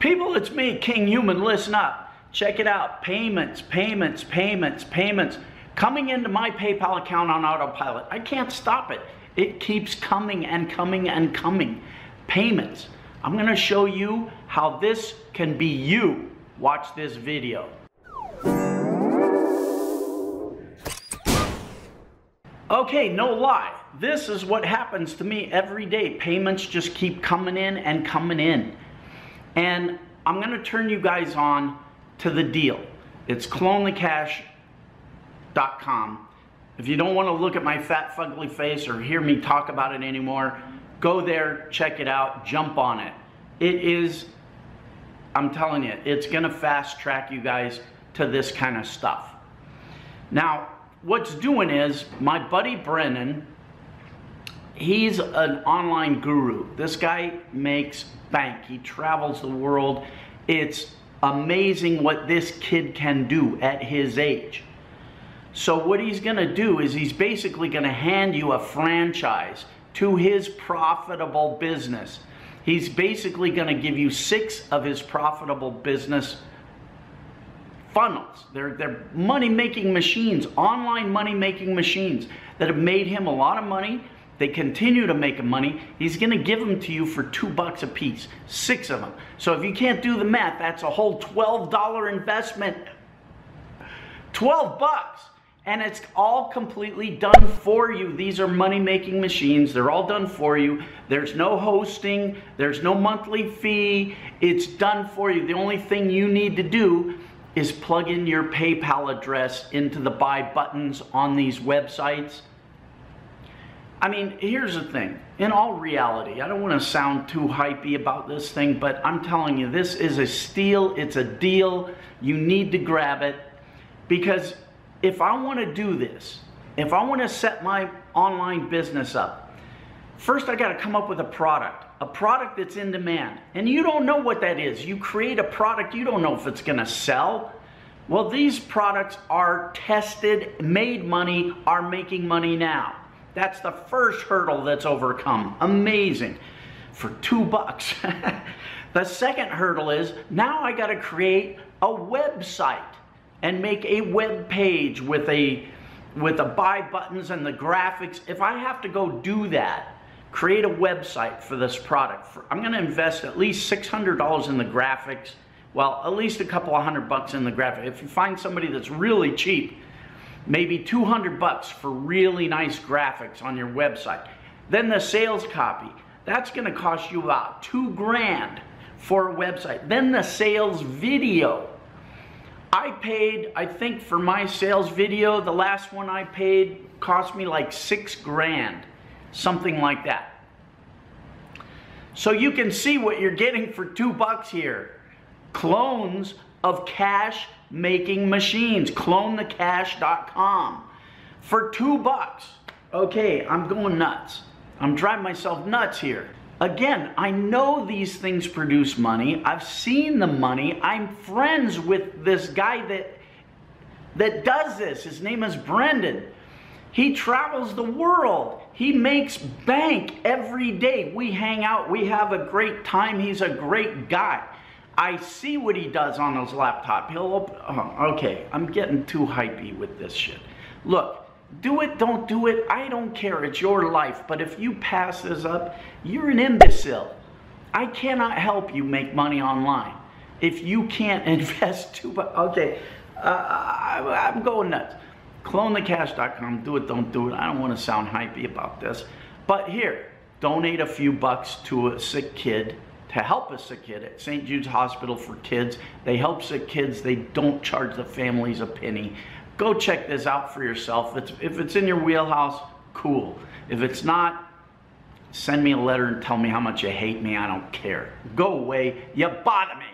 People, it's me, Kinghuman. Listen up. Check it out. Payments, payments, payments, payments. Coming into my PayPal account on autopilot. I can't stop it. It keeps coming and coming and coming. Payments. I'm going to show you how this can be you. Watch this video. Okay, no lie. This is what happens to me every day. Payments just keep coming in and coming in. And I'm going to turn you guys on to the deal. It's clonethecash.com. If you don't want to look at my fat, fugly face or hear me talk about it anymore, go there, check it out, jump on it. It is, I'm telling you, it's going to fast track you guys to this kind of stuff. Now, what's doing is my buddy Brennan, he's an online guru. This guy makes bank. He travels the world. It's amazing what this kid can do at his age. So what he's going to do is he's basically going to hand you a franchise to his profitable business. He's basically going to give you 6 of his profitable business funnels. They're money-making machines, online money-making machines that have made him a lot of money. They continue to make him money. He's going to give them to you for $2 a piece, 6 of them. So if you can't do the math, that's a whole $12 investment. 12 bucks. And it's all completely done for you. These are money-making machines. They're all done for you. There's no hosting. There's no monthly fee. It's done for you. The only thing you need to do is plug in your PayPal address into the buy buttons on these websites. I mean, here's the thing. In all reality, I don't want to sound too hypey about this thing, but I'm telling you, this is a steal. It's a deal. You need to grab it, because if I want to do this, if I want to set my online business up, first I got to come up with a product that's in demand. And you don't know what that is. You create a product, you don't know if it's going to sell. Well, these products are tested, made money, are making money now. That's the first hurdle that's overcome. Amazing. For $2. The second hurdle is now I got to create a website and make a web page with a buy buttons and the graphics. If I have to go do that, create a website for this product, I'm going to invest at least $600 in the graphics. Well, at least a couple of $100 in the graphics. If you find somebody that's really cheap, maybe $200 for really nice graphics on your website. Then the sales copy, that's going to cost you about $2 grand for a website. Then the sales video. I paid, I think for my sales video, the last one I paid cost me like $6 grand, something like that. So you can see what you're getting for $2 here. Clones of cash making machines, clonethecash.com for $2. Okay, I'm going nuts. I'm driving myself nuts here. Again, I know these things produce money. I've seen the money. I'm friends with this guy that does this. His name is Brendan. He travels the world. He makes bank every day. We hang out. We have a great time. He's a great guy. I see what he does on his laptop. Okay, I'm getting too hypey with this shit. Look. Do it, don't do it, I don't care, it's your life. But if you pass this up, you're an imbecile. I cannot help you make money online if you can't invest okay, I'm going nuts. Clonethecash.com, do it, don't do it. I don't want to sound hypey about this. But here, donate a few bucks to a sick kid, to help a sick kid at St. Jude's Hospital for Kids. They help sick kids, they don't charge the families a penny. Go check this out for yourself. If it's in your wheelhouse, cool. If it's not, send me a letter and tell me how much you hate me. I don't care. Go away. You bother me.